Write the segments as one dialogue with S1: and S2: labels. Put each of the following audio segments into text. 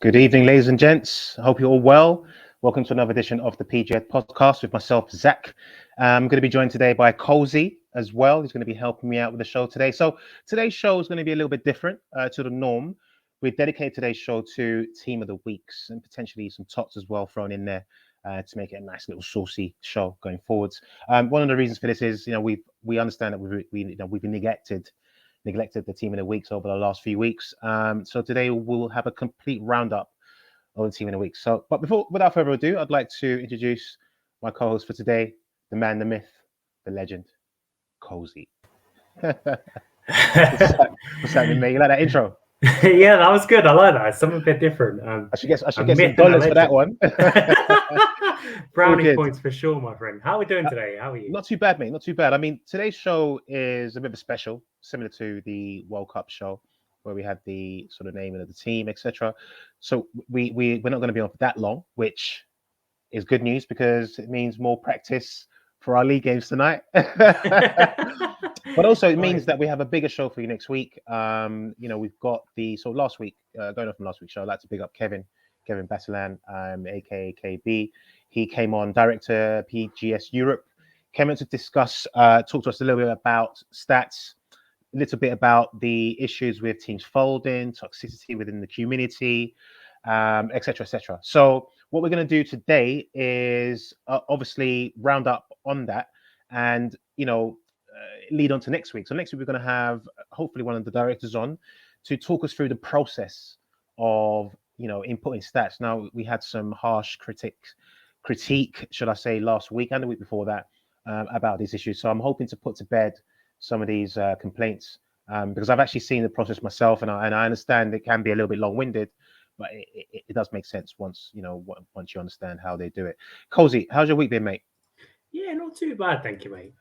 S1: Good evening, ladies and gents. I hope you're all well. Welcome to another edition of the PGS Podcast with myself, Zach. I'm going to be joined today by Colesy as well. He's going to be helping me out with the show today. So today's show is going to be a little bit different to the norm. We dedicate today's show to Team of the Weeks and potentially some TOTS as well thrown in there to make it a nice little saucy show going forwards. One of the reasons for this is, we understand that we've been neglected the Team of the Weeks over the last few weeks. So today we'll have a complete roundup of the Team of the Week. So, but without further ado, I'd like to introduce my co-host for today, the man, the myth, the legend, Colesy. What's happening, mate? You like that intro?
S2: Yeah, that was good. I like that. It's something a bit different.
S1: I should get some dollars for that one.
S2: Brownie points for sure, my friend. How are we doing today? How are you?
S1: Not too bad, mate. Not too bad. I mean, today's show is a bit of a special, similar to the World Cup show, where we had the sort of naming of the team, etc. So we're not going to be on for that long, which is good news because it means more practice for our league games tonight. But also it means that we have a bigger show for you next week. We've got last week, going on from last week's show, I'd like to big up Kevin Batalan, aka KB. He came on, director PGS Europe, came in to discuss, talk to us a little bit about stats, a little bit about the issues with teams folding, toxicity within the community, etc., etc. So what we're going to do today is obviously round up on that and, lead on to next week. So next week, we're going to have hopefully one of the directors on to talk us through the process of, inputting stats. Now, we had some harsh critique, should I say, last week and the week before that about these issues. So I'm hoping to put to bed some of these complaints because I've actually seen the process myself and I understand it can be a little bit long-winded, but it does make sense once you understand how they do it. Colesy, how's your week been, mate?
S2: Yeah, not too bad, thank you, mate.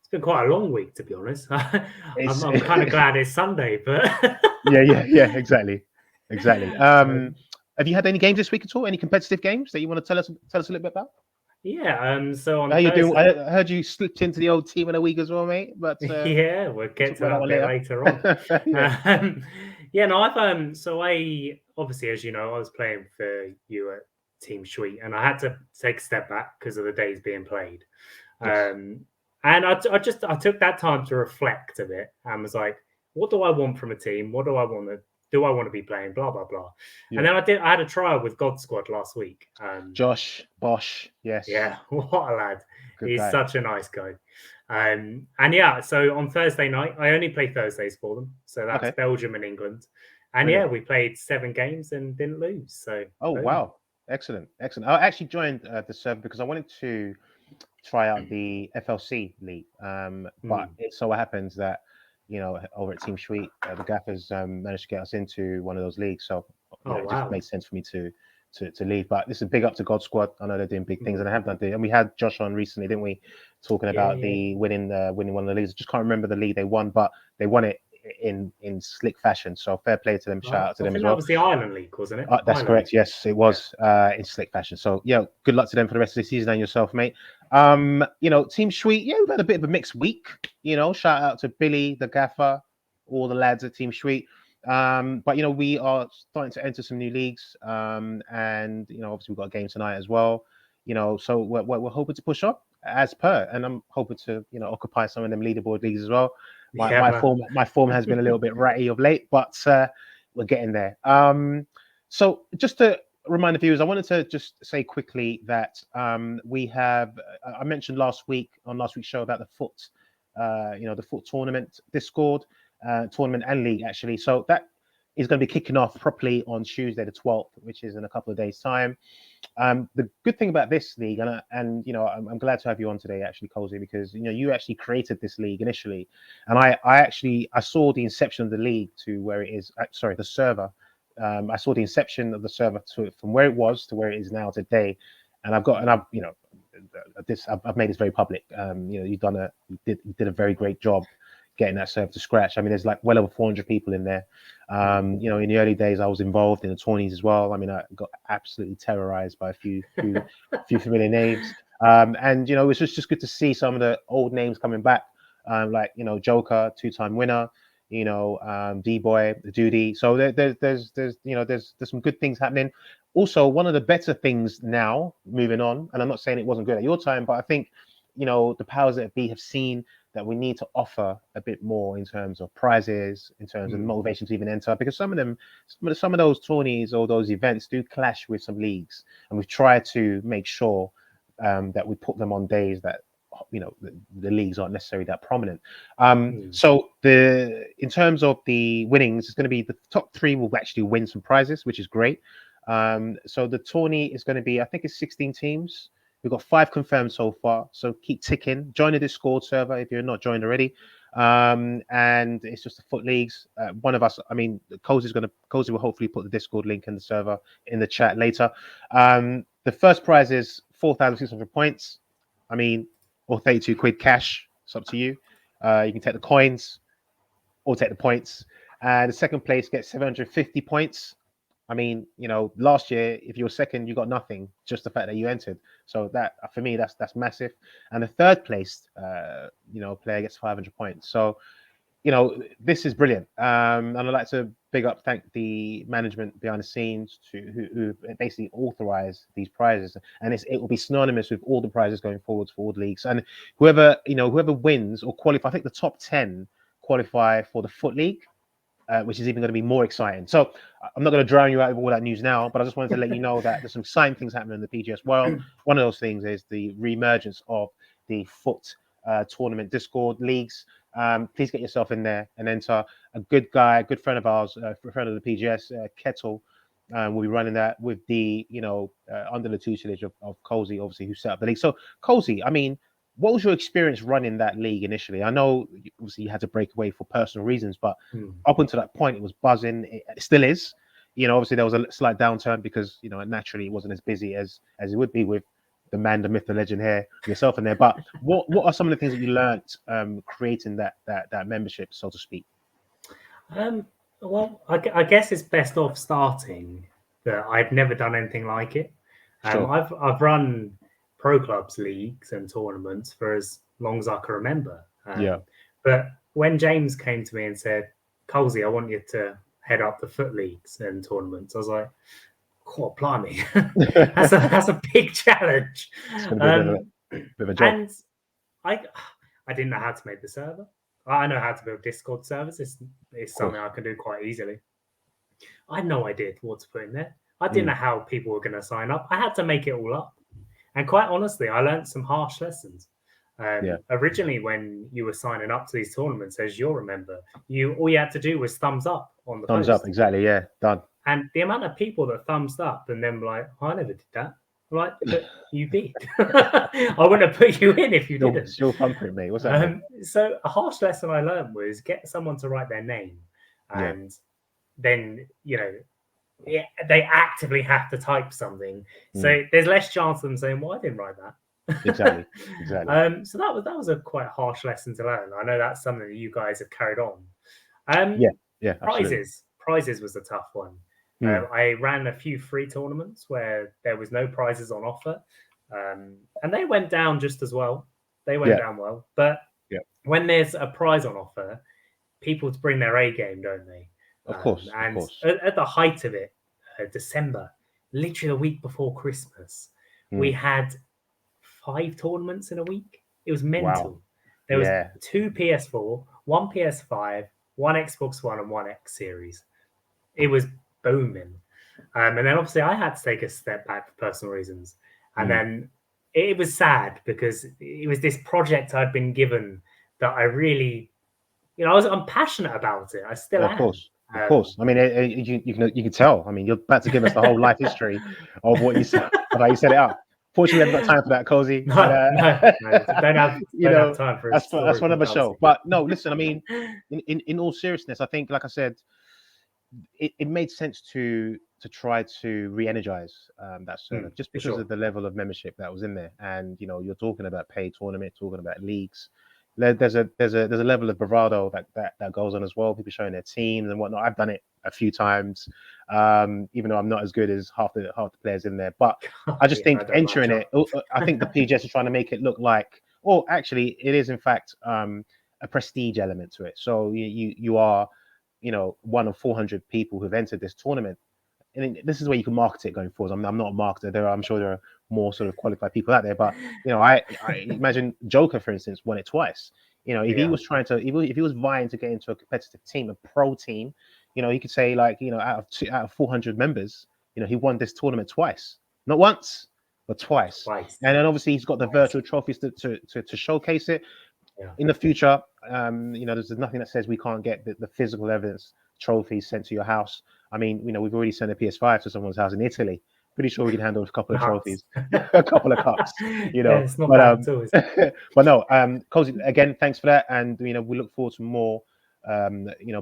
S2: It's been quite a long week, to be honest. I'm kind of glad it's Sunday, but
S1: yeah, exactly. Have you had any games this week at all? Any competitive games that you want to tell us a little bit about?
S2: Yeah. So on
S1: how you doing? I heard you slipped into the old Team of the Week as well, mate. But
S2: yeah, we'll get to that a bit later on. I obviously, as you know, I was playing for you at Team Sweet, and I had to take a step back because of the days being played. Yes. And I took that time to reflect a bit and was like, what do I want from a team? What do I want to be playing? Blah, blah, blah. Yeah. And then I had a trial with God Squad last week.
S1: Josh Bosch, yes.
S2: Yeah, what a lad. He's such a nice guy. So on Thursday night, I only play Thursdays for them. So that's Belgium and England. And brilliant. We played 7 games and didn't lose. So
S1: wow. Excellent. I actually joined the server because I wanted to try out the FLC league. But it so happens that, over at Team Sweet, the gaffers managed to get us into one of those leagues. So it just made sense for me to leave. But this is big up to God Squad. I know they're doing big things and they have done it. And we had Josh on recently, didn't we? Talking about the winning one of the leagues. I just can't remember the league they won, but they won it in slick fashion. So fair play to them. Shout out to them as well.
S2: That was the Ireland League, wasn't it?
S1: That's correct. Yes, it was in slick fashion. So good luck to them for the rest of the season and yourself, mate. Team Sweet, we've had a bit of a mixed week. Shout out to Billy, the gaffer, all the lads at Team Sweet. But we are starting to enter some new leagues. And obviously we've got a game tonight as well. So we're hoping to push up as per, and I'm hoping to occupy some of them leaderboard leagues as well. My form has been a little bit ratty of late, but we're getting there. So just to remind the viewers, I wanted to just say quickly that we have. I mentioned on last week's show about the foot, the foot tournament Discord tournament and league actually. So that is going to be kicking off properly on Tuesday the 12th, which is in a couple of days' time. The good thing about this league, and I'm glad to have you on today, actually, Colesy, because you actually created this league initially, and I saw the inception of the league to where it is. Sorry, the server. I saw the inception of the server from where it was to where it is now today, and I've made this very public. You did a very great job getting that server to scratch. I mean, there's like well over 400 people in there. In the early days, I was involved in the tourneys as well. I mean, I got absolutely terrorized by a few familiar names. And it's just good to see some of the old names coming back, like Joker, 2-time winner. D-Boy, the Duty. So there's some good things happening. Also, one of the better things now, moving on, and I'm not saying it wasn't good at your time, but I think, the powers that be have seen that we need to offer a bit more in terms of prizes, in terms of motivation to even enter, because some of those tourneys or those events do clash with some leagues, and we've tried to make sure that we put them on days that the leagues aren't necessarily that prominent. So in terms of the winnings, it's going to be the top 3 will actually win some prizes, which is great. So the tourney is going to be, I think it's 16 teams. We've got 5 confirmed so far, so keep ticking. Join the Discord server if you're not joined already. And it's just the foot leagues. One of us, Colesy will hopefully put the Discord link in the server in the chat later. The first prize is 4,600 points. Or 32 quid cash. It's up to you. You can take the coins or take the points. And the second place gets 750 points. Last year, if you were second, you got nothing, just the fact that you entered. So that, for me, that's massive. And the third place, player gets 500 points. So, this is brilliant. And I'd like to thank the management behind the scenes who basically authorized these prizes. And it will be synonymous with all the prizes going forwards for all the leagues. And whoever wins or qualify, I think the top 10 qualify for the Foot League. Which is even going to be more exciting. So I'm not going to drown you out with all that news now, but I just wanted to let you know that there's some exciting things happening in the PGS world. One of those things is the re-emergence of the foot tournament Discord leagues. Please get yourself in there and enter. A good friend of ours, a friend of the PGS, Kettle, will be running that with the, under the tutelage of Colesy, obviously, who set up the league. So, Colesy, what was your experience running that league initially? I know, obviously, you had to break away for personal reasons, but up until that point, it was buzzing. It still is. Obviously, there was a slight downturn because, naturally, it wasn't as busy as it would be with the man, the myth, the legend here, yourself in there. But what are some of the things that you learned creating that membership, so to speak?
S2: Well, I guess it's best off starting that I've never done anything like it.
S1: Sure.
S2: I've run pro clubs leagues and tournaments for as long as I can remember. But when James came to me and said, Colesy, I want you to head up the foot leagues and tournaments, I was like, oh, blimey, that's a big challenge.
S1: It's going to be a bit of a job.
S2: And I didn't know how to make the server. I know how to build Discord servers. It's something I can do quite easily. I had no idea what to put in there. I didn't know how people were going to sign up. I had to make it all up. And quite honestly, I learned some harsh lessons. Originally, when you were signing up to these tournaments, as you'll remember, all you had to do was thumbs up on the
S1: thumbs
S2: post.
S1: Up, exactly, yeah, done.
S2: And the amount of people that thumbs up and then like, I never did that. I'm like, but you did. I wouldn't have put you in if you didn't.
S1: It's your thumbprint, mate. What's that?
S2: So a harsh lesson I learned was get someone to write their name, and then they actively have to type something. So there's less chance of them saying, well, I didn't write that.
S1: Exactly.
S2: So that was a quite harsh lesson to learn. I know that's something that you guys have carried on. Prizes was a tough one. I ran a few free tournaments where there was no prizes on offer, and they went down just as well. They went down well, but when there's a prize on offer, people bring their A game, don't they?
S1: Of course.
S2: At the height of it, December, literally the week before Christmas, we had 5 tournaments in a week. It was mental.
S1: Wow.
S2: There was 2 PS4, 1 PS5, 1 Xbox One, and 1 X Series. It was booming. And then obviously I had to take a step back for personal reasons. And then it was sad because it was this project I'd been given that I really, I'm passionate about it. I still am.
S1: Of course. I mean, you can tell. I mean, you're about to give us the whole life history of what you said, of how you set it up. Fortunately, I haven't got time for that, Colesy.
S2: No, don't have time for
S1: that's for another show. But no, listen. I mean, in all seriousness, I think, like I said, it made sense to try to re-energize that server just because of the level of membership that was in there. And you're talking about paid tournament, talking about leagues. There's a level of bravado that goes on as well. People showing their teams and whatnot. I've done it a few times, even though I'm not as good as half the players in there. But I just think entering it, I think the PGS is trying to make it look like, actually, it is in fact a prestige element to it. So you are, one of 400 people who've entered this tournament. And this is where you can market it going forward. I'm not a marketer. I'm sure there are more sort of qualified people out there. But I imagine Joker, for instance, won it twice. If he was trying to, if he was vying to get into a competitive team, a pro team, he could say like, out of 400 members, he won this tournament twice, not once, but twice. And then obviously he's got the virtual trophies to showcase it.
S2: Yeah.
S1: In the future, there's nothing that says we can't get the physical evidence trophies sent to your house. I mean, we've already sent a PS5 to someone's house in Italy. Pretty sure we can handle a couple of trophies, a couple of cups,
S2: Yeah, it's not bad at all.
S1: But no, Colesy, again, thanks for that. And, we look forward to more,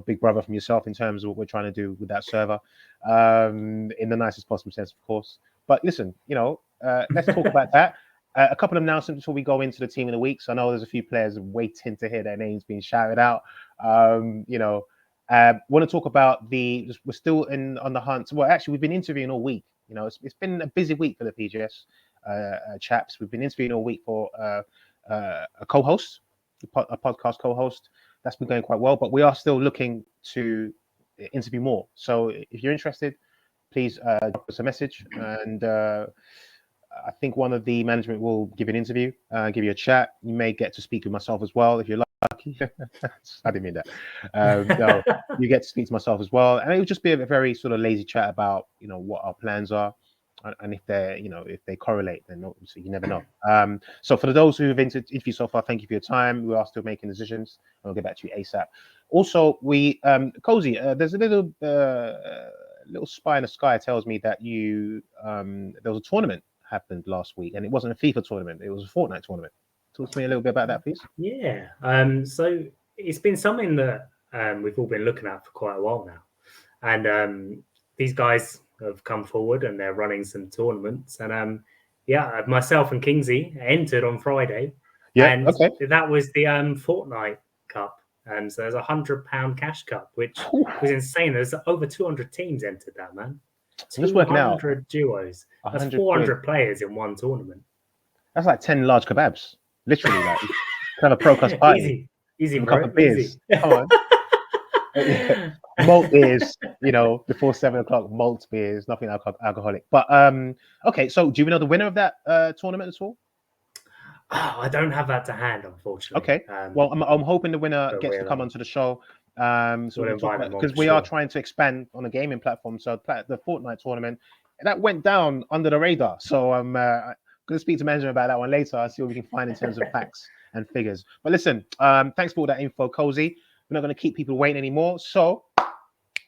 S1: big brother from yourself in terms of what we're trying to do with that server, in the nicest possible sense, of course. But listen, let's talk about that. A couple of announcements before we go into the team of the week. So I know there's a few players waiting to hear their names being shouted out. Want to talk about we're still on the hunt. Well, actually, we've been interviewing all week. It's been a busy week for the PGS chaps. We've been interviewing all week for a co-host, a podcast co-host. That's been going quite well, but we are still looking to interview more. So if you're interested, please drop us a message, and I think one of the management will give an interview, give you a chat. You may get to speak with myself as well if you're lucky. I didn't mean that. No, you get to speak to myself as well, and it would just be a very sort of lazy chat about what our plans are, and if they're if they correlate, then obviously you never know. So for those who have interviewed so far, thank you for your time. We are still making decisions, and we'll get back to you ASAP. Also, we Colesy, there's a little spy in the sky tells me that there was a tournament happened last week, and it wasn't a FIFA tournament, it was a Fortnite tournament. Talk to me a little bit about that, please.
S2: Yeah, so it's been something that we've all been looking at for quite a while now, and these guys have come forward and they're running some tournaments, and myself and Kingsley entered on Friday, and that was the Fortnite Cup, and so there's £100 cash cup, which was insane. There's over 200 teams entered that, man.
S1: I'm just working out
S2: 200 duos. That's 400 players in one tournament.
S1: That's like 10 large kebabs, literally. Like kind of a pro class party.
S2: Easy,
S1: and
S2: bro.
S1: A couple of beers. Come on. Malt beers, before 7 o'clock. Malt beers, nothing alcoholic. But okay. So, do you know the winner of that tournament at all?
S2: Oh, I don't have that to hand, unfortunately.
S1: Okay. Well, I'm hoping the winner gets to come onto the show. So we'll talk about, because we are trying to expand on a gaming platform. So the Fortnite tournament that went down under the radar. So I'm going to speak to management about that one later. I'll see what we can find in terms of facts and figures. But listen, thanks for all that info, Colesy. We're not going to keep people waiting anymore. So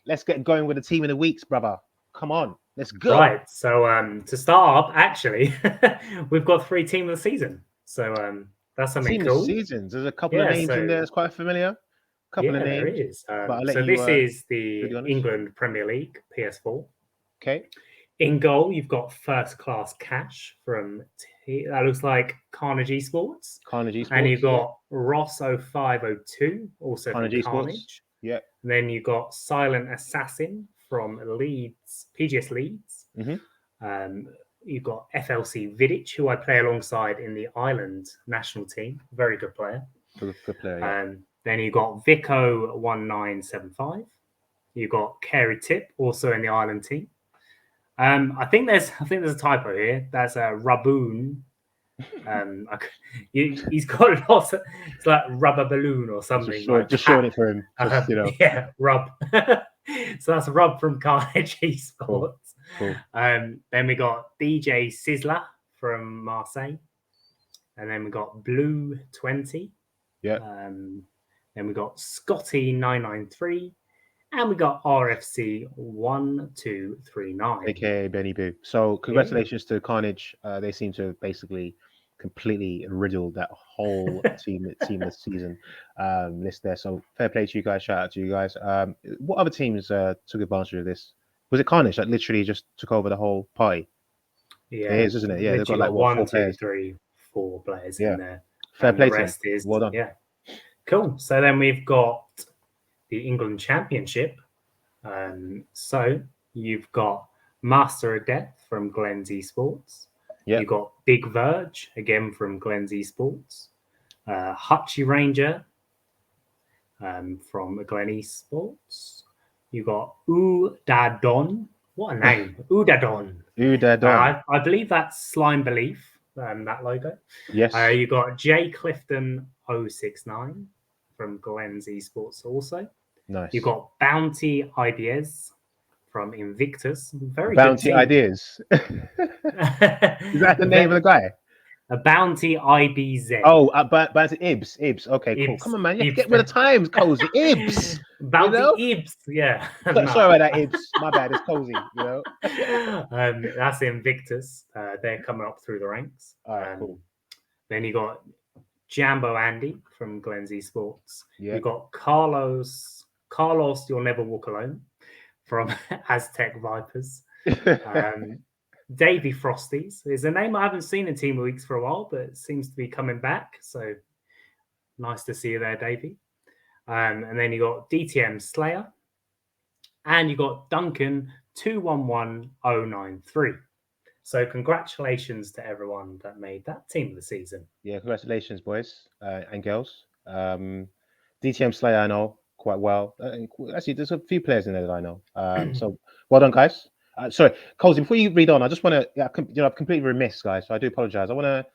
S1: let's get going with the team of the weeks, brother. Come on, let's go.
S2: Right. So to start up, actually, we've got 3 team of the season. So that's something
S1: team
S2: cool.
S1: Of seasons. There's a couple of names in there that's quite familiar. Couple of names.
S2: There is.
S1: So
S2: this is the England Premier League, PS4.
S1: Okay.
S2: In goal, you've got First Class Cash from that looks like Carnage eSports. And you've got Ross 0502, also Carnage from Carnage.
S1: Yeah.
S2: And then you've got Silent Assassin from Leeds, PGS Leeds.
S1: Mm-hmm.
S2: You've got FLC Vidic, who I play alongside in the Ireland national team. Very good player.
S1: Good player, yeah.
S2: Then you've got Vico 1975. You've got Carey Tip, also in the Ireland team. I think there's a typo here. That's a Raboon. He's got lots of, it's like Rubber Balloon or something.
S1: Just showing it for him.
S2: Yeah, Rob. So that's Rob from Carnage eSports.
S1: Cool.
S2: Then we got DJ Sizzler from Marseille. And then we got Blue 20.
S1: Yeah.
S2: Then we got Scotty 993. And we got RFC 1239.
S1: AKA Benny Boo. So congratulations to Carnage. They seem to basically completely riddle that whole team this season list there. So fair play to you guys. Shout out to you guys. What other teams took advantage of this? Was it Carnage that literally just took over the whole party?
S2: Yeah,
S1: it is, isn't it? Yeah, they've got like
S2: 1, 2, 3, 4 players in there.
S1: Fair play to
S2: the rest is
S1: well done.
S2: Yeah, cool. So then we've got the England Championship. So you've got Master of Death from Glenn's eSports.
S1: Yeah.
S2: You've got Big Verge, again from Glenn's eSports. Hutchie Ranger from Glen eSports. You got Udadon. What a name. Udadon.
S1: Udadon.
S2: I believe that's Slime Belief, that logo.
S1: Yes.
S2: You got J Clifton 069 from Glenn's Esports also.
S1: Nice.
S2: You got Bounty Ideas from Invictus. Very
S1: Bounty
S2: good team.
S1: Ideas. Is that the name of the guy?
S2: A Bounty IBZ.
S1: Oh, Bounty Ibs. Okay, cool.
S2: Ibs.
S1: Come on, man. You have to
S2: Ibs.
S1: get with the times, Colesy. Ibs.
S2: Bounty
S1: you know?
S2: Ibs. Yeah.
S1: Sorry about that, Ibs. My bad. It's Colesy, you know?
S2: That's Invictus. They're coming up through the ranks.
S1: All right, cool.
S2: Then you got Jambo Andy from Glenn's Esports.
S1: Yeah.
S2: You got Carlos, You'll Never Walk Alone from Aztec Vipers. Davey Frosties is a name I haven't seen in Team Weeks for a while, but it seems to be coming back. So nice to see you there, Davey. And then you got DTM Slayer. And you got Duncan 211093. So congratulations to everyone that made that team of the season.
S1: Yeah, congratulations, boys and girls. DTM Slayer I know quite well. Actually, there's a few players in there that I know. So well done, guys. Sorry, Colesy, before you read on, I just want to, I'm completely remiss, guys. So I do apologize. I want to,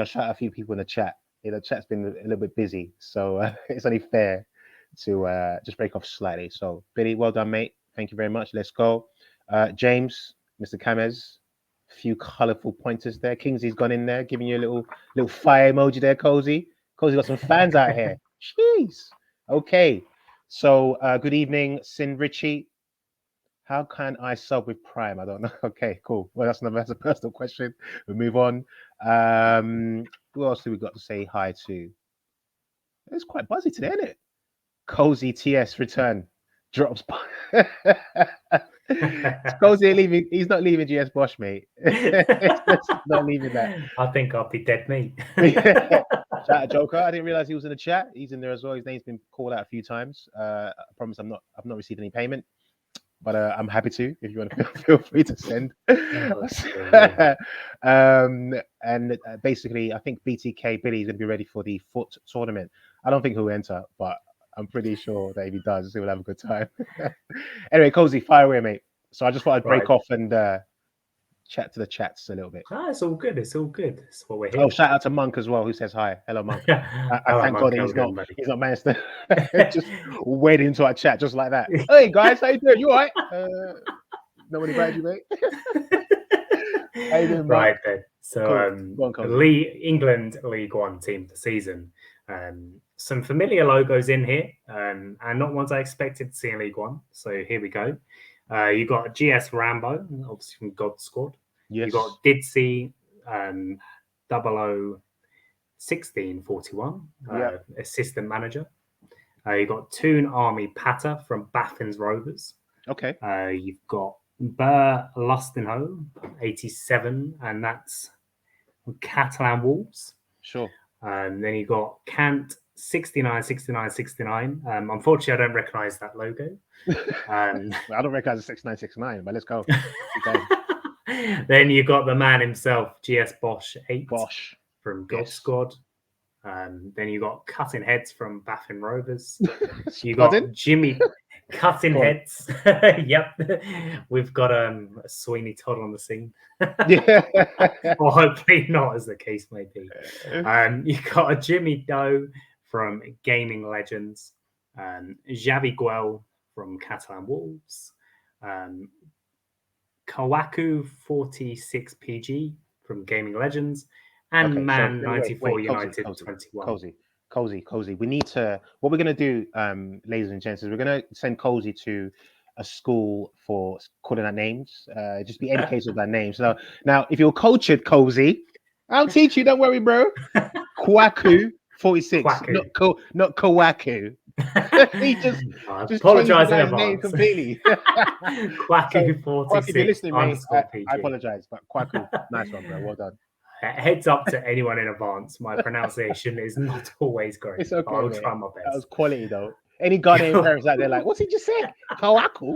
S1: shout out a few people in the chat. The chat's been a little bit busy, so it's only fair to just break off slightly. So Billy, well done, mate. Thank you very much. Let's go. James, Mr. Kamez, a few colourful pointers there. Kingsley's gone in there, giving you a little fire emoji there, Colesy. Colesy got some fans out here. Jeez. Okay. So good evening, Sin Richie. How can I sub with Prime? I don't know. Okay, cool. Well, that's a personal question. We'll move on. Who else do we got to say hi to? It's quite buzzy today, isn't it? Cozy TS return drops. Cozy leaving. He's not leaving GS Bosch, mate. Not leaving that.
S2: I think I'll be dead meat.
S1: Shout out Joker. I didn't realize he was in the chat. He's in there as well. His name's been called out a few times. I promise I've not received any payment. But I'm happy to, if you want to feel free to send. And basically, I think BTK Billy is going to be ready for the FUT tournament. I don't think he'll enter, but I'm pretty sure that if he does, he will have a good time. Anyway, Colesy, fire away, mate. So I just thought I'd break off and chat to the chats a little bit.
S2: It's all good. It's all good. That's what we're here.
S1: Oh, shout out to Monk as well, who says hi. Hello, Monk. I thank God he's not managed to just wade into our chat just like that. Hey guys, how you doing? You all right? Nobody invited you, mate. How you doing,
S2: right then. So
S1: cool.
S2: England League One team of the season. Some familiar logos in here, and not ones I expected to see in League One. So here we go. You got GS Rambo, obviously from God Squad.
S1: Yes.
S2: You got Didsy 001641, assistant manager. You got Toon Army Patter from Baffin's Rovers.
S1: Okay.
S2: You've got Burr Lustenho 87, and that's Catalan Wolves.
S1: Sure.
S2: Then you got Kant 696969. Unfortunately, I don't recognize that logo.
S1: I don't recognize the 6969, but let's go.
S2: Then you got the man himself, GS Bosch 8 from God Squad. Then you got Cutting Heads from Baffin Rovers. You got Jimmy Cutting Heads. Yep. We've got a Sweeney Todd on the scene.
S1: Yeah.
S2: Or hopefully not, as the case may be. You got a Jimmy Doe from Gaming Legends. Xavi Guel from Catalan Wolves. Kawaku 46 PG from Gaming Legends. And Man 94 United 21.
S1: Cozy. We need to. What we're going to do, ladies and gents, is we're going to send Cozy to a school for calling out names. Just be educated about names. So now, if you're cultured, Cozy, I'll teach you. Don't worry, bro. Kwaku 46, not Kawaku. He just
S2: apologize in
S1: advance. Completely.
S2: Kwaku 46.
S1: If you're listening, mate, I apologize, but Kwaku, nice one, bro. Well done.
S2: Heads up to anyone in advance. My pronunciation is not always great.
S1: It's okay.
S2: I'll try my best.
S1: That was quality, though. Any Ghanaian parents out there like, what's he just said? Kawaku.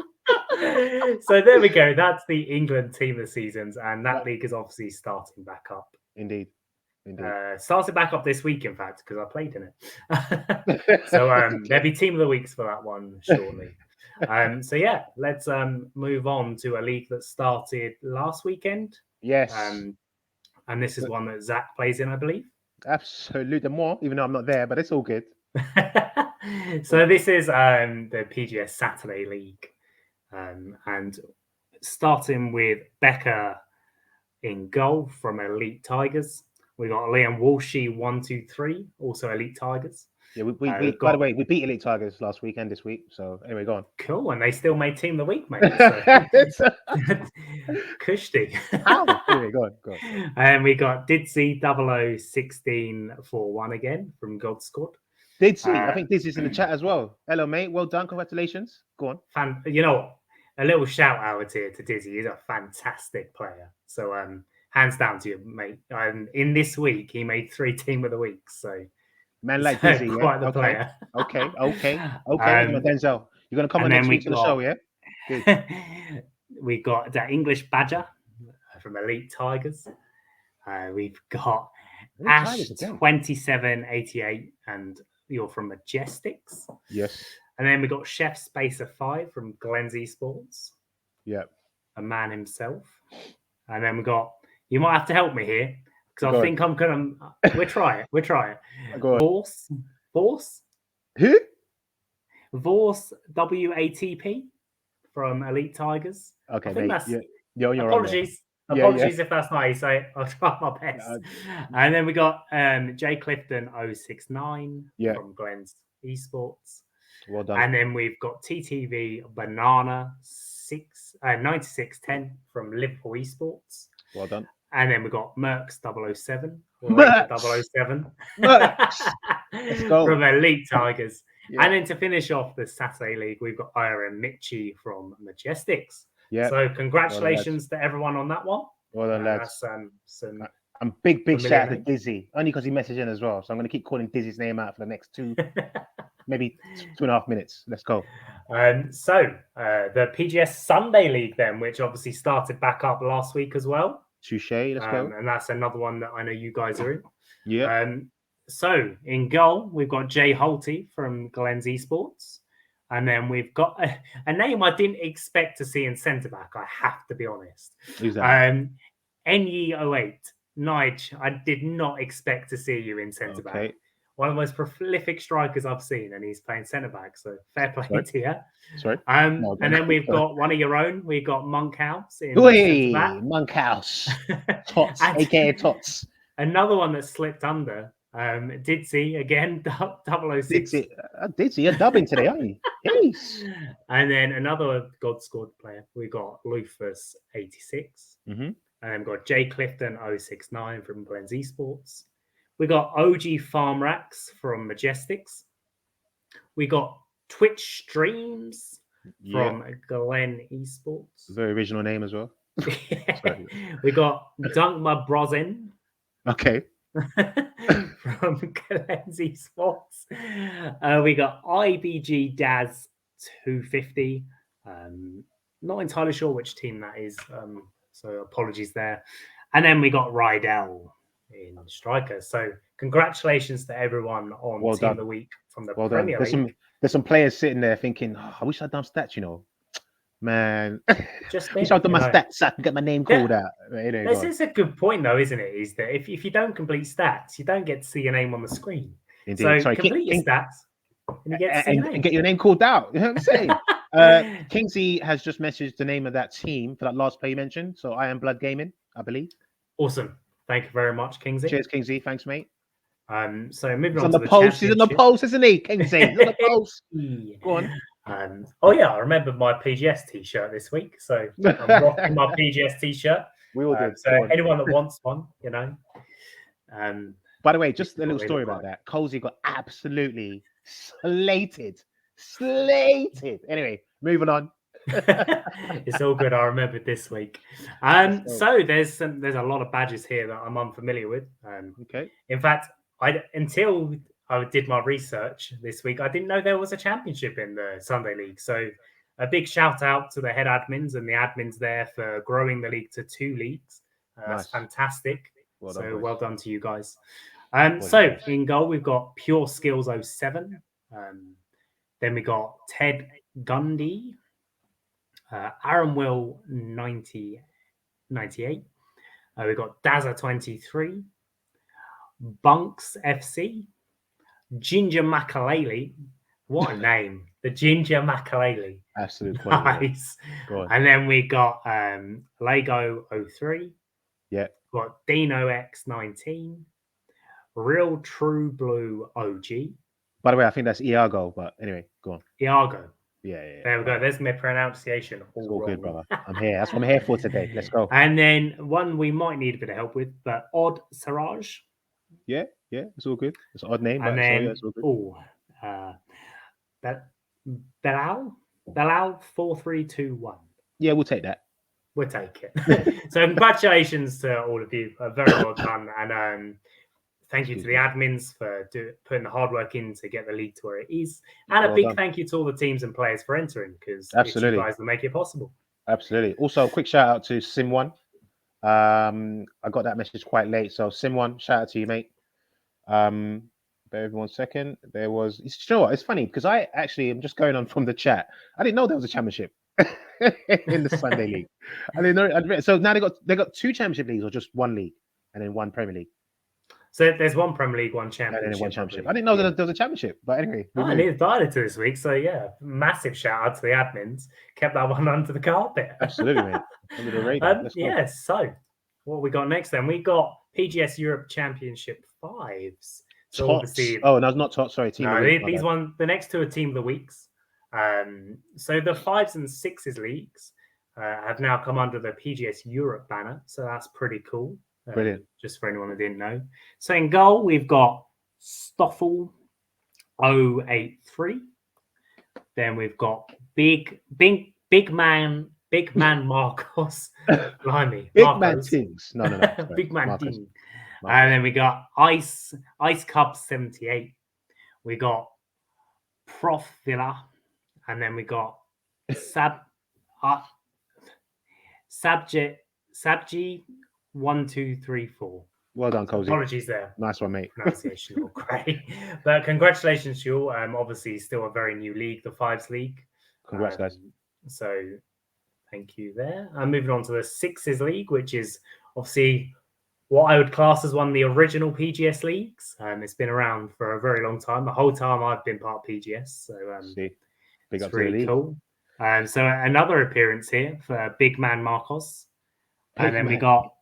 S2: So there we go. That's the England team of seasons, and that league is obviously starting back up.
S1: Indeed. Indeed.
S2: Started back up this week, in fact, because I played in it. So there'll be team of the weeks for that one shortly. So yeah, let's move on to a league that started last weekend.
S1: Yes.
S2: And this is one that Zach plays in, I believe.
S1: Absolutely more, even though I'm not there, but it's all good.
S2: So this is the PGS Saturday League. And starting with Becca in goal from Elite Tigers. We got Liam Walshy 1-2-3, also Elite Tigers.
S1: Yeah, by the way, we beat Elite Tigers last week and this week. So anyway, go on.
S2: Cool, and they still made team of the week, mate. So. Kushti.
S1: How? Anyway, go on.
S2: And we got Didsy 001641 again from God Squad.
S1: Didsy, I think Dizzy's in the chat as well. Hello, mate. Well done. Congratulations. Go on.
S2: You know what? A little shout out here to Dizzy. He's a fantastic player. So hands down to you, mate. In this week, he made 3 team of the week. So
S1: man like Dizzy,
S2: quite the player.
S1: Okay. Denzel, you're gonna come on next week to the show, yeah? Good.
S2: We got the English Badger from Elite Tigers. We've got Ash 2788, and you're from Majestics.
S1: Yes.
S2: And then we got Chef Spacer 5 from Glenn's Esports.
S1: Yeah.
S2: A man himself. And then we got, you might have to help me here, because I think I'm going to, we'll try it. Vorse?
S1: Who?
S2: Vorse WATP from Elite Tigers.
S1: Okay,
S2: I think
S1: mate.
S2: You're apologies. Apologies if that's not how you say it. I'll try my best. And then we got Jay Clifton 069 from Glenn's Esports.
S1: Well done.
S2: And then we've got TTV Banana 9610 from Liverpool Esports.
S1: Well done.
S2: And then we've got Mercs 007.
S1: Mercs
S2: 007.
S1: Let's go.
S2: From Elite Tigers. Yeah. And then to finish off the Saturday League, we've got Ira Mitchie from Majestics. Yeah. So congratulations to everyone on that one.
S1: Well done, lads.
S2: That's
S1: big shout out to Dizzy, only because he messaged in as well. So I'm going to keep calling Dizzy's name out for the next maybe 2.5 minutes. Let's go.
S2: So the PGS Sunday League then, which obviously started back up last week as well.
S1: Touche, let's go.
S2: And that's another one that I know you guys are in.
S1: Yeah.
S2: So in goal, we've got Jay Holty from Glenn's Esports. And then we've got a name I didn't expect to see in centre-back, I have to be honest.
S1: Who's that?
S2: NE08, Nige, I did not expect to see you in centre-back. Okay. One of the most prolific strikers I've seen, and he's playing centre-back, so fair play to you.
S1: Sorry?
S2: And then we've got one of your own. We've got Monkhouse in
S1: centre-back. Monkhouse. Tots, a.k.a. Tots.
S2: Another one that slipped under. Didsy again, 006.
S1: Didsy, you're dubbing today, aren't you? Yes.
S2: And then another God Squad player. We got Lufus 86.
S1: Mm-hmm.
S2: And then we've got Jay Clifton 069 from Glenn's Esports. We got OG Farm Racks from Majestics. We got Twitch Streams from Glenn Esports.
S1: Very original name as well.
S2: We got Dunk My Brosin.
S1: Okay.
S2: From Glenn's Esports. We got IBG Daz 250. Not entirely sure which team that is. So apologies there. And then we got Rydell in striker. So congratulations to everyone on Team of the Week from the Premier League.
S1: There's some players sitting there thinking, I wish I'd done stats, Man,
S2: just
S1: wish I'd done my stats so I can get my name called out.
S2: This is a good point, though, isn't it? Is that if you don't complete stats, you don't get to see your name on the screen.
S1: Indeed.
S2: So complete your stats and you get to see your name.
S1: And get your name called out. You know what I'm saying? Kingsley has just messaged the name of that team for that last play you mentioned. So I Am Blood Gaming, I believe.
S2: Awesome. Thank you very much, Kingsley.
S1: Cheers, Kingsley. Thanks, mate.
S2: So moving on to the
S1: post. He's on the post, isn't he, Kingsley? He's on the post. Go on.
S2: I remember my PGS t-shirt this week, so I'm rocking my PGS t-shirt.
S1: We all did.
S2: So anyone that wants one,
S1: By the way, just a little story about that. Colesy got absolutely slated. Anyway, moving on.
S2: It's all good. I remembered this week. So there's a lot of badges here that I'm unfamiliar with.
S1: Okay.
S2: In fact, until I did my research this week, I didn't know there was a championship in the Sunday League. So a big shout out to the head admins and the admins there for growing the league to 2 leagues. That's fantastic.
S1: Well done,
S2: So
S1: boys.
S2: well done to you guys.
S1: Well
S2: So
S1: done.
S2: in goal, we've got Pure Skills 07. Then we got Ted Gundy, Aaron Will 98. We've got Dazza 23, Bunks FC, Ginger Makalele. What a name. The Ginger Makalele.
S1: Absolute quality. Mate.
S2: Nice.
S1: Go on.
S2: And then we got Lego 03.
S1: Yeah.
S2: Got Dino X19. Real True Blue OG.
S1: By the way, I think that's Iago, but anyway, go on.
S2: Iago.
S1: Yeah.
S2: There we go. There's my pronunciation.
S1: It's all good, brother. I'm here. That's what I'm here for today. Let's go.
S2: And then one we might need a bit of help with, but Odd Siraj.
S1: Yeah, it's all good. It's an odd name,
S2: And
S1: but
S2: then,
S1: it's all good.
S2: Belal 4321.
S1: Yeah, we'll take that.
S2: We'll take it. So congratulations to all of you. Very well done. And thank you to the admins for putting the hard work in to get the league to where it is. And a big thank you to all the teams and players for entering, because it's you guys that make it possible.
S1: Absolutely. Also, a quick shout out to Sim1. I got that message quite late. So Sim1, shout out to you, mate. Bear with me 1 second. There was, you know what? It's funny because I actually am just going on from the chat. I didn't know there was a championship in the Sunday League. I didn't know. So now they got 2 championship leagues, or just 1 league and then 1 Premier League.
S2: So there's 1 Premier League, 1 championship.
S1: And then 1 championship. I didn't know there was a championship, but anyway.
S2: I needed to this week. So yeah, massive shout out to the admins. Kept that one under the carpet.
S1: Absolutely, mate. Under the radar.
S2: Yeah. So what we got next then? We got PGS Europe Championship 5s. So
S1: TOTS.
S2: obviously,
S1: no, not TOTS. Sorry, team.
S2: No, these the next 2 are Team of the Weeks. So the 5s and 6s leagues have now come under the PGS Europe banner. So that's pretty cool.
S1: Brilliant.
S2: Just for anyone that didn't know. So in goal, we've got Stoffel 083. Then we've got Big Man Marcos. Blimey.
S1: Big
S2: Marcos.
S1: Man Tings. No.
S2: Big Man
S1: Marcos.
S2: Ting. And then we got Ice Cup 78. We got Prof Villa. And then we got Sabji 1, 2, 3, 4.
S1: Well done, Colesy.
S2: Apologies there.
S1: Nice one, mate.
S2: Pronunciation all great. But congratulations to you all. Obviously, still a very new league, the 5s league.
S1: Congrats, guys.
S2: So thank you there. I'm moving on to the 6s league, which is obviously what I would class as one of the original PGS leagues. It's been around for a very long time. The whole time I've been part of PGS. So it's really cool. So another appearance here for Big Man Marcos. And then we got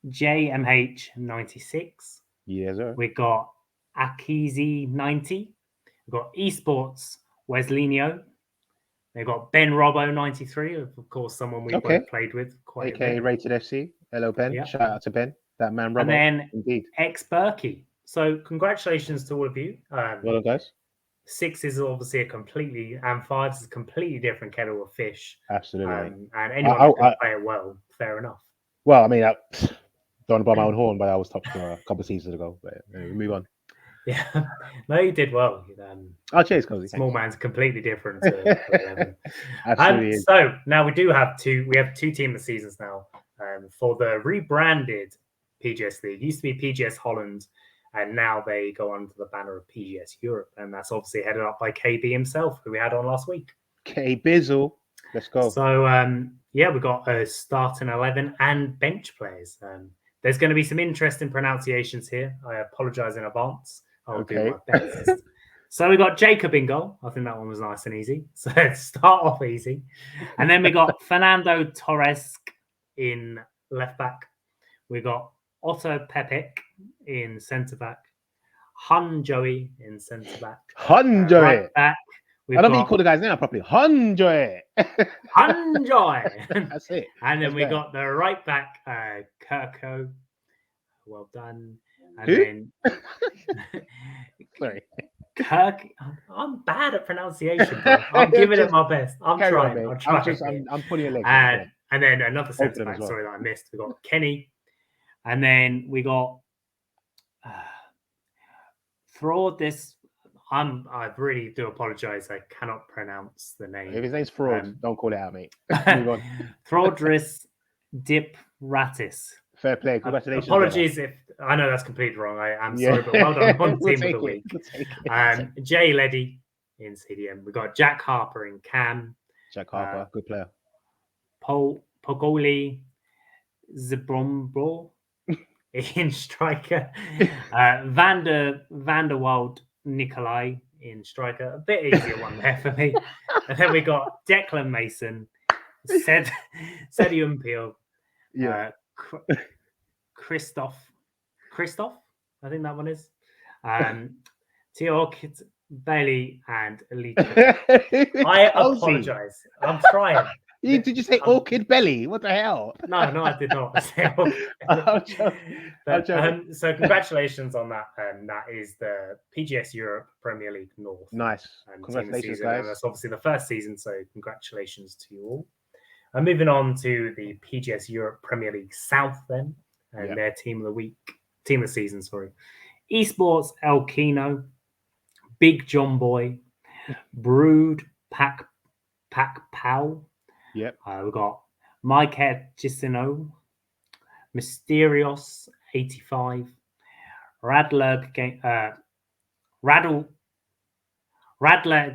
S2: JMH 96.
S1: Yes, sir.
S2: We got Akizi 90. We've got eSports Weslino. They've got Ben Robbo 93, of course, someone we've both played with quite
S1: AKA
S2: a bit.
S1: Rated FC. Hello, Ben.
S2: Yeah.
S1: Shout out to Ben. That man, Robbo.
S2: And then
S1: Indeed.
S2: X Berkey. So congratulations to all of you.
S1: Well done, guys.
S2: 6 is obviously and 5s is a completely different kettle of fish.
S1: Absolutely.
S2: And anyone who can play it well, fair enough.
S1: Well, I mean, don't blow my own horn, but I was top a couple of seasons ago. But anyway, move on.
S2: Yeah, no, you did well.
S1: Cheers, Colesy.
S2: Small man's completely different to 11.
S1: Absolutely.
S2: So now we have 2 team of the seasons now for the rebranded PGS League. It used to be PGS Holland, and now they go under the banner of PGS Europe, and that's obviously headed up by KB himself, who we had on last week.
S1: K Bizzle, let's go.
S2: So we've got a starting 11 and bench players. There's going to be some interesting pronunciations here. I apologize in advance. I'll do my best. So we got Jacob in goal. I think that one was nice and easy. So let's start off easy. And then we got Fernando Torres in left back. We got Otto Pepek in centre back. Hun Joey in centre back.
S1: Hun Joey.
S2: Right back.
S1: I don't think you called the guy's name properly. Hun Joey.
S2: Hun Joey.
S1: That's it.
S2: And then we got the right back, Kirko. Well done. And
S1: Who?
S2: then
S1: Sorry.
S2: Kirk. I'm bad at pronunciation, bro. I'm giving it my best. I'm trying.
S1: I'm putting your legs.
S2: And then another centre back, sorry, that I missed. We got Kenny. And then we got Fraud. I really do apologize. I cannot pronounce the name.
S1: If his name's Fraud, don't call it out, mate. Move on.
S2: Fraudris Dipratis.
S1: Fair play. Congratulations.
S2: Apologies if I know that's completely wrong. I am
S1: Yeah.
S2: sorry, but well done on
S1: We'll
S2: Team of
S1: take
S2: the
S1: it.
S2: Week.
S1: We'll take it.
S2: Jay Leddy in CDM. We've got Jack Harper in Cam.
S1: Jack Harper, good player.
S2: Pogoli Zibrombro in striker. Vanderwald Nikolai in striker. A bit easier one there for me. And then we got Declan Mason, Sedium Peel, Christoph, I think that one is. Teokit Bailey and Elite. I apologize. I'm trying.
S1: Did you say Orchid Belly? What the hell?
S2: No, I did not say Orchid. So congratulations on that. That is the PGS Europe Premier League North.
S1: Nice. Congratulations, guys.
S2: And that's obviously the first season, so congratulations to you all. Moving on to the PGS Europe Premier League South then, and their team of the season, sorry. eSports El Kino, Big John Boy, Brood Pack Pow.
S1: Yep.
S2: We've got Mike Gisino, Mysterios 85, Radler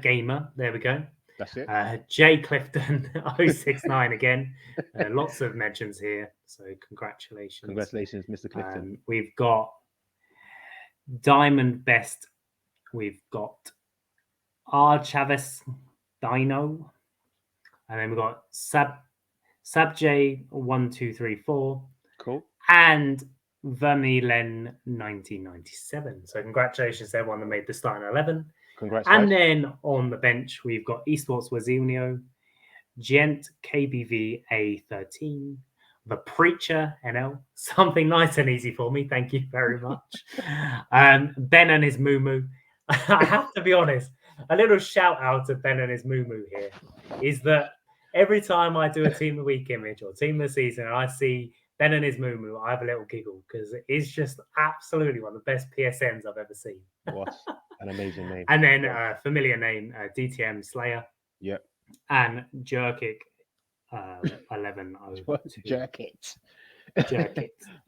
S2: Gamer. There we go.
S1: That's it.
S2: Jay Clifton 069 again. Lots of mentions here, so congratulations.
S1: Congratulations, Mr. Clifton.
S2: We've got Diamond Best. We've got R. Chavez Dino. And then we've got Sabj1234.
S1: Cool.
S2: And Vermilen 1997. So congratulations to everyone that made the starting 11.
S1: Congrats.
S2: And then on the bench, we've got Esports Wazilnio, Gent KBV A13, The Preacher NL, something nice and easy for me. Thank you very much. Ben and his Moo. I have to be honest, a little shout out to Ben and his Moo here is that every time I do a Team of the Week image or Team of the Season and I see Ben and his Moo, I have a little giggle because it is just absolutely one of the best PSNs I've ever seen.
S1: What an amazing name.
S2: And then familiar name, DTM Slayer.
S1: Yep.
S2: And Jerkic 11.
S1: Jerk it.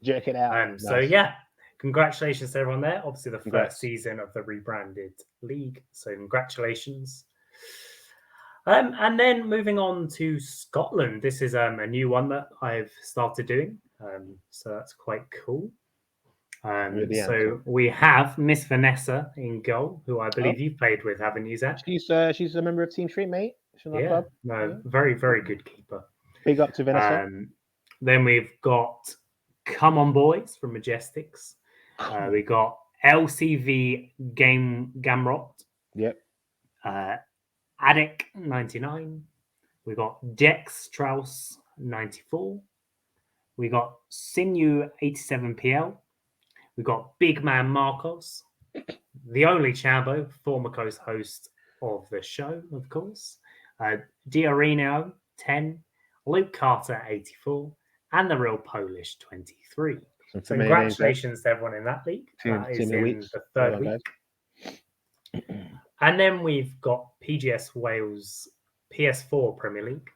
S2: Jerk it out.
S1: Nice.
S2: So yeah, congratulations to everyone there. Obviously the first season of the rebranded league. So congratulations. And then moving on to Scotland. This is a new one that I've started doing. So that's quite cool. So we have Miss Vanessa in goal, who I believe you've played with, haven't you, Zach?
S1: She's a member of Team Street, mate.
S2: Yeah, very, very good keeper.
S1: Big up to Vanessa.
S2: Then we've got Come On Boys from Majestics. We got LCV Gamrot.
S1: Yep.
S2: Addic 99. We got Dex Strauss 94. We got Sinew 87PL. We got Big Man Marcos, the only Chambo, former co-host of the show, of course. Diarino 10, Luke Carter 84, and the Real Polish 23. So congratulations to everyone in that league. That is in the third week. And then we've got PGS Wales PS4 Premier League,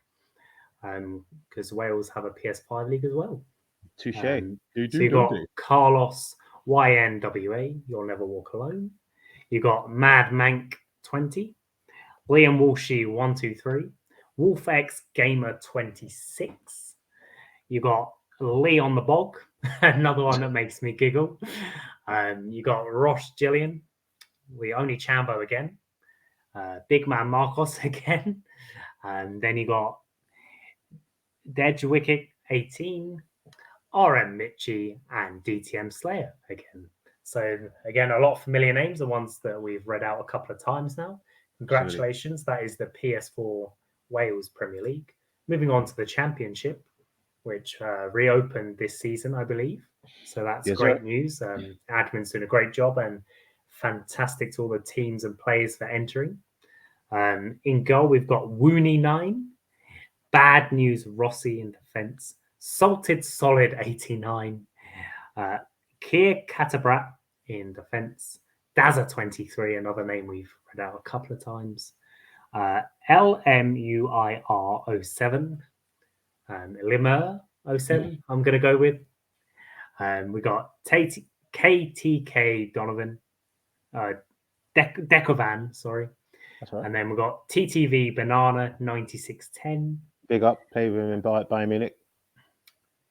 S2: because Wales have a PS5 league as well.
S1: Touche.
S2: So you've got Carlos YNWA, You'll Never Walk Alone. You got Mad Mank 20, Liam Walshy 123, WolfX Gamer 26. You got Lee on the Bog, another one that makes me giggle. You got Ross Gillian, the only Chambo again. Big Man Marcos again. And then you got Dej Wicket 18, RM Mitchie, and DTM Slayer again. So again, a lot of familiar names, the ones that we've read out a couple of times now. Congratulations. That is the PS4 Wales Premier League. Moving on to the Championship, which reopened this season, I believe. So that's great news. Admin's doing a great job and fantastic to all the teams and players for entering. In goal, we've got Woony 9, Bad News Rossi in defence, Salted Solid 89, Kier Katabrat in defence, Dazza 23, another name we've read out a couple of times, LMUIR 07, Limer 07, I'm going to go with, We got KTK Donovan, Dekovan, sorry.
S1: That's right.
S2: And then we got TTV Banana 9610.
S1: Big up, play with him in Bayern Munich.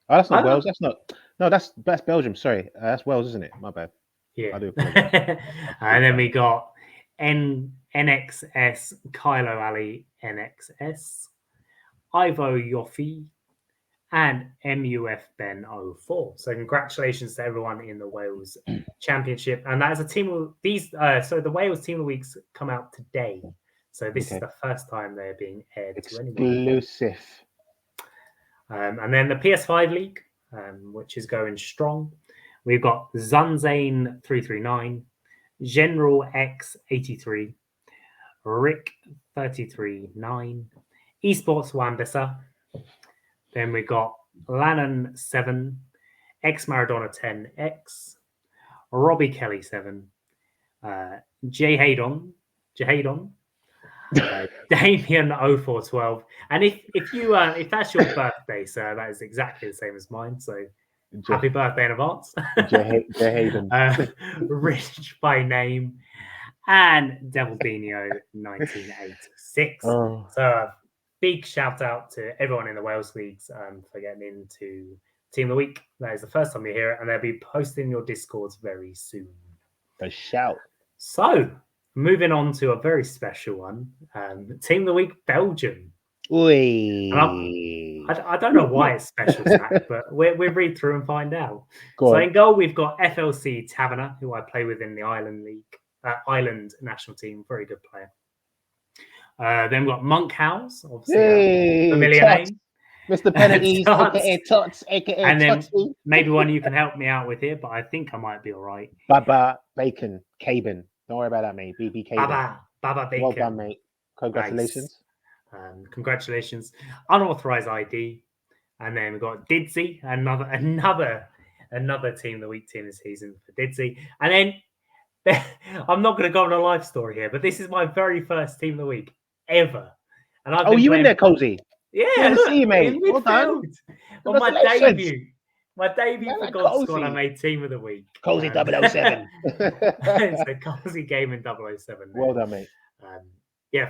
S1: Oh, that's not Wales. That's not. No, that's Belgium. Sorry, that's Wales, isn't it? My bad.
S2: Yeah.
S1: I do apologize.
S2: And then we got NXS Kylo Ali NXS, Ivo Yoffi, and MUF Ben 04. So congratulations to everyone in the Wales Championship. And that is a team of these. So the Wales Team of the Weeks come out today. So this is the first time they're being aired to anyone.
S1: Exclusive.
S2: And then the PS5 League, which is going strong. We've got Zunzane 339, General X 83, Rick 33-9, Esports Wambessa. Then we got Lannon 7, X Maradona 10X, Robbie Kelly 7, Jahadon, Damien 0412. And if that's your birthday, sir, that is exactly the same as mine. So happy birthday in advance. Rich by name and Devil Dino 1986.
S1: Oh.
S2: So big shout out to everyone in the Wales Leagues for getting into Team of the Week. That is the first time you hear it, and they'll be posting your Discords very soon.
S1: A shout.
S2: So moving on to a very special one, Team of the Week Belgium. I don't know why it's special, Zach, but we'll read through and find out. In goal, we've got FLC Taverner, who I play with in the Ireland League, Ireland national team, very good player. Then we've got Monkhouse, obviously a familiar
S1: Tots.
S2: name.
S1: Mr. Penalties, aka Tots, aka
S2: and then
S1: Totsy.
S2: Maybe one you can help me out with here, but I think I might be all right.
S1: Baba Bacon, Caben. Don't worry about that, mate. BB Caben.
S2: Baba Bacon.
S1: Well done, mate. Congratulations.
S2: Nice. Congratulations. Unauthorized ID. And then we've got Didsy, another Team of the Week team this season for Didsy. And then I'm not going to go on a life story here, but this is my very first Team of the Week ever. And I've
S1: you in there, Colesy?
S2: Yeah,
S1: look, see you, mate. Well done.
S2: On my debut for God's Squad, I made Team of the Week.
S1: Colesy 007.
S2: It's a Colesy game in 007.
S1: Well done, mate.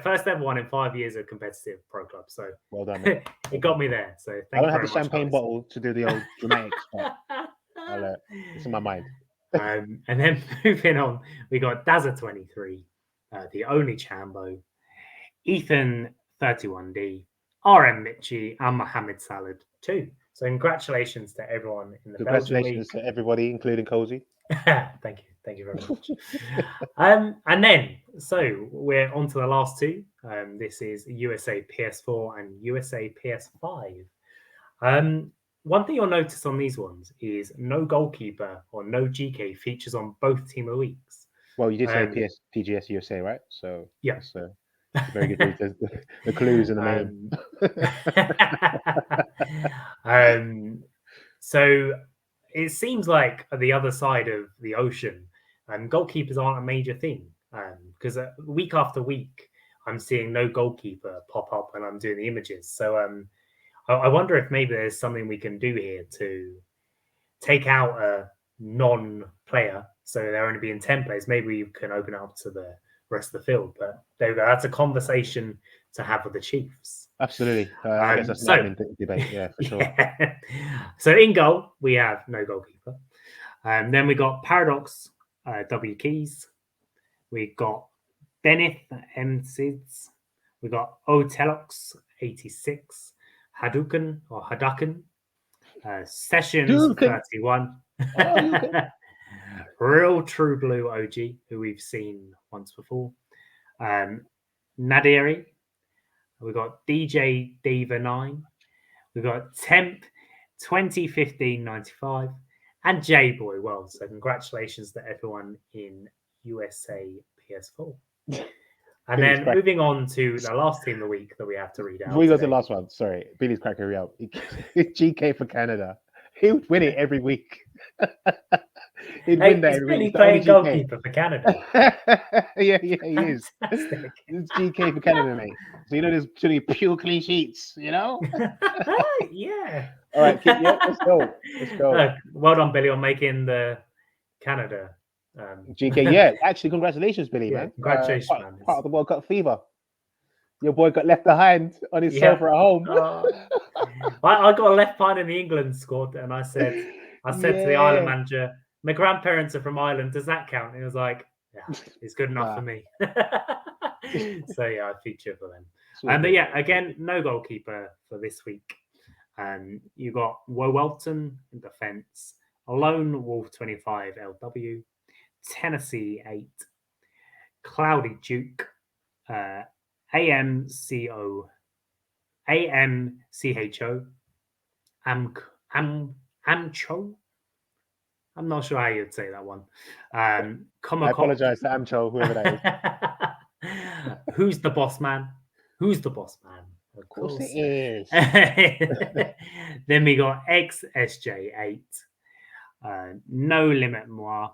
S2: First ever one in 5 years of competitive pro club. So
S1: well done, mate.
S2: It got me there. So
S1: I don't have the champagne bottle to do the old dramatics. It's in my mind.
S2: And then moving on, we got Dazza23, the only Chambo, Ethan 31D, RM Mitchie, and Mohammed Salad 2. So congratulations to everyone in the
S1: Congratulations to everybody, including Colesy.
S2: Thank you very much. And then, so we're on to the last two. This is USA PS4 and USA PS5. One thing you'll notice on these ones is no goalkeeper or no GK features on both Team of the Weeks.
S1: Well, you did say PGS USA, right? So
S2: yeah,
S1: that's very good. The clues in the
S2: name. So it seems like at the other side of the ocean, goalkeepers aren't a major thing because week after week, I'm seeing no goalkeeper pop up when I'm doing the images. So I wonder if maybe there's something we can do here to take out a non-player, so there only being 10 players. Maybe we can open it up to the rest of the field. But there we go. That's a conversation to have with the Chiefs.
S1: Absolutely. I guess that's not an debate. Yeah, for sure.
S2: Yeah. So in goal, we have no goalkeeper. Then we got Paradox W Keys. We got Benneth M Sids. We got Otelox 86. Hadouken or Haduken, Sessions
S1: Duken.
S2: 31, Real True Blue OG, who we've seen once before, Nadiri, we've got DJ Diva 9, we've got Temp 2015-95, and J Boy World. So congratulations to everyone in USA PS4. And then moving on to the last Team of the Week that we have to read out.
S1: Before we go to the last one, sorry, Billy's cracking me up. GK for Canada. He would win it every week. He'd win that every week.
S2: He's playing goalkeeper for Canada.
S1: yeah, he is. It's GK for Canada, mate. So, there's going to be pure clean sheets,
S2: Yeah.
S1: All right, yeah, let's go. Let's go.
S2: Well done, Billy, on making the Canada.
S1: GK, yeah, actually, congratulations, Billy,
S2: Yeah,
S1: man.
S2: congratulations, man.
S1: Part of the World Cup fever. Your boy got left behind on his sofa at home.
S2: I got left behind in the England squad, and I said to the Ireland manager, my grandparents are from Ireland. Does that count? And he was like, yeah, it's good enough for me. So yeah, I feature for them. But yeah, again, no goalkeeper for this week. You got Wowelton in defence, Lone Wolf 25 LW, Tennessee 8, Cloudy Duke, AMCHO, Amcho. I'm not sure how you'd say that one.
S1: I apologize to Amcho, whoever that is.
S2: Who's the boss man? Who's the boss man?
S1: Of course it is.
S2: Then we got XSJ8, No Limit Moi,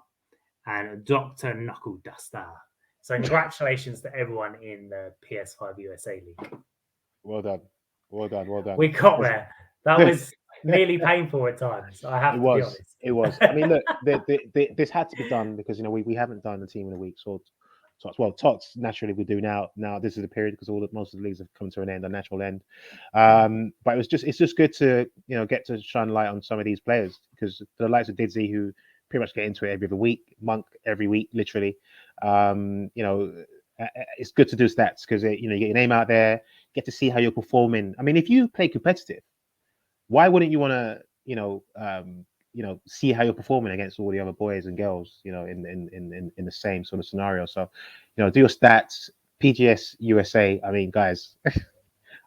S2: and Dr. Knuckle Duster. So congratulations to everyone in the PS5 USA League.
S1: Well done.
S2: We got there. That was nearly painful at times. I have to be honest.
S1: It was. I mean, look, this had to be done because we haven't done the team of the week. So, TOTS naturally we do now. Now this is the period because most of the leagues have come to an end, a natural end. But it's just good to get to shine light on some of these players because the likes of Didzy, who pretty much get into it every other week, Monk every week, literally. It's good to do stats because you get your name out there, get to see how you're performing. I mean, if you play competitive, why wouldn't you want to see how you're performing against all the other boys and girls in the same sort of scenario? So do your stats. PGS USA, I mean, guys,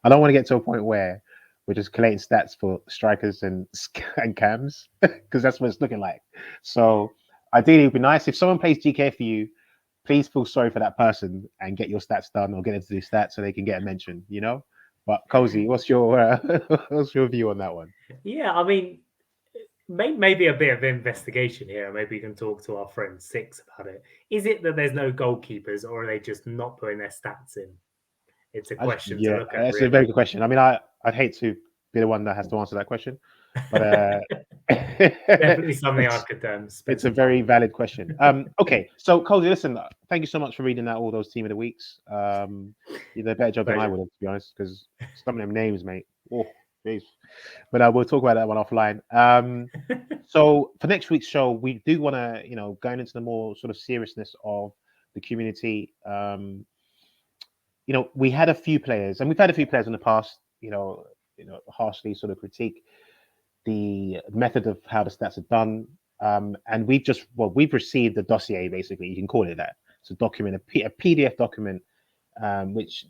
S1: I don't want to get to a point where we're just collating stats for strikers and cams because that's what it's looking like. So ideally, it would be nice if someone plays GK for you. Please feel sorry for that person and get your stats done or get them to do stats so they can get a mention. But Colesy, what's your view on that one?
S2: Yeah, I mean, maybe a bit of investigation here. Maybe you can talk to our friend Six about it. Is it that there's no goalkeepers, or are they just not putting their stats in? It's a question to look at.
S1: That's a very good question. I mean, I'd hate to be the one that has to answer that question, but
S2: definitely something I could.
S1: It's a very valid question. Okay, so Colesy, listen, thank you so much for reading out all those team of the weeks. You did a better job than I would have, to be honest, because some of them names, mate. Oh, jeez. But we'll talk about that one offline. So for next week's show, we do want to, going into the more sort of seriousness of the community. We had a few players, and we've had a few players in the past, harshly sort of critique the method of how the stats are done. And we've received a dossier, basically, you can call it that. It's a document, a PDF document, which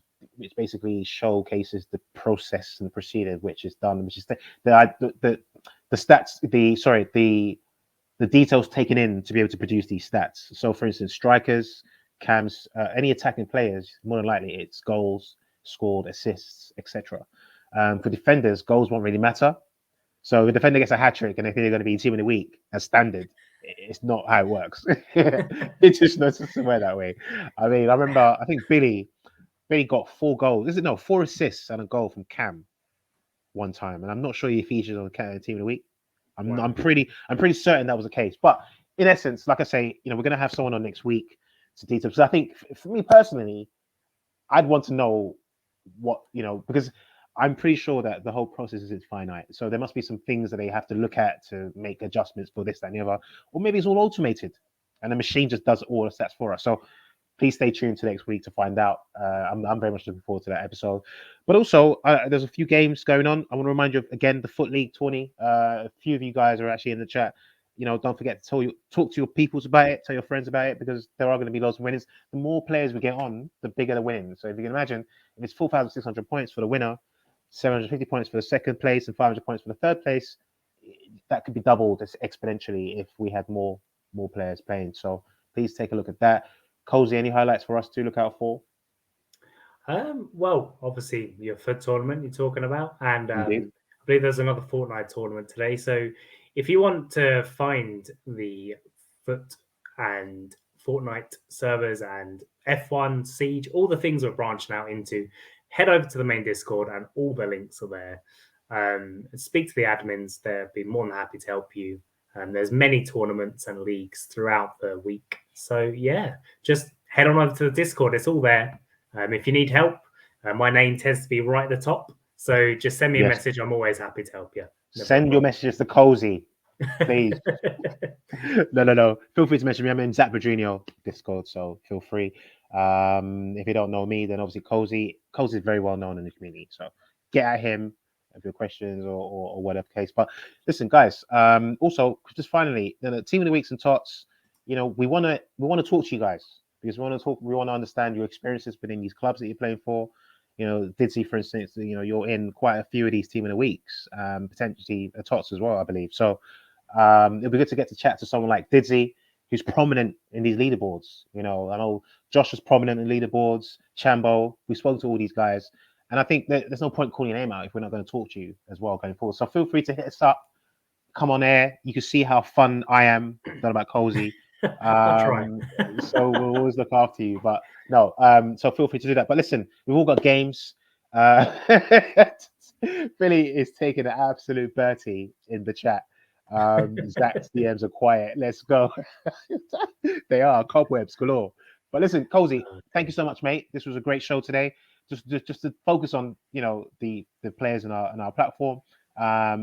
S1: basically showcases the process and the procedure which is done, which is the stats, the details taken in to be able to produce these stats. So, for instance, strikers, cams, any attacking players, more than likely it's goals scored, assists, etc. For defenders, goals won't really matter. So the defender gets a hat trick and they think they're going to be team of the week as standard. It's not how it works. It's just not somewhere that way. I mean, I think Billy got 4 goals. 4 assists and a goal from Cam one time, and I'm not sure he features on the team of the week. I'm pretty certain that was the case. But in essence, like I say, we're going to have someone on next week to detail. So I think for me personally, I'd want to know what because I'm pretty sure that the whole process is finite. So there must be some things that they have to look at to make adjustments for this, that, and the other. Or maybe it's all automated and the machine just does all the stats for us. So please stay tuned to next week to find out. I'm very much looking forward to that episode. But also, there's a few games going on. I want to remind you, again, the Foot League tourney. A few of you guys are actually in the chat. Don't forget to talk to your peoples about it, tell your friends about it, because there are going to be lots of winners. The more players we get on, the bigger the win. So if you can imagine, if it's 4,600 points for the winner, 750 points for the second place and 500 points for the third place, that could be doubled exponentially if we had more players playing. So please take a look at that. Colesy, any highlights for us to look out for?
S2: Well, obviously your FUT tournament you're talking about, and I believe there's another Fortnite tournament today. So if you want to find the FUT and Fortnite servers and F1, Siege, all the things we're branching out into, head over to the main Discord and all the links are there. speak to the admins. They'll be more than happy to help you. There's many tournaments and leagues throughout the week. So yeah, just head on over to the Discord. It's all there. If you need help, my name tends to be right at the top. So just send me a message. I'm always happy to help you.
S1: Send your messages to Colesy, please. No. Feel free to mention me. I'm in Zach Virginio Discord, so feel free. If you don't know me, then obviously Colesy is very well known in the community. So get at him if your questions or whatever case. But listen, guys. Also, just finally, the team of the weeks and tots. We want to talk to you guys because we want to understand your experiences within these clubs that you're playing for. Didsy, for instance, you're in quite a few of these team of the weeks, potentially a tots as well, I believe. So it'll be good to get to chat to someone like Didsy, who's prominent in these leaderboards. I know Josh was prominent in leaderboards, Chambo. We spoke to all these guys, and I think that there's no point calling your name out if we're not going to talk to you as well going forward. So feel free to hit us up, come on air. You can see how fun I am. Not about Colesy.
S2: I'll try.
S1: So we'll always look after you. But no, so feel free to do that. But listen, we've all got games. Billy is taking an absolute Bertie in the chat. Zach's DMs are quiet. Let's go. They are cobwebs galore. But listen, Colesy, thank you so much, mate. This was a great show today. Just to focus on the players in our platform.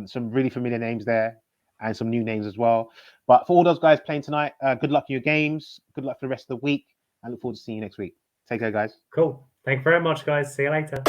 S1: Some really familiar names there and some new names as well. But for all those guys playing tonight, good luck in your games. Good luck for the rest of the week. I look forward to seeing you next week. Take care, guys.
S2: Cool. Thank you very much, guys. See you later.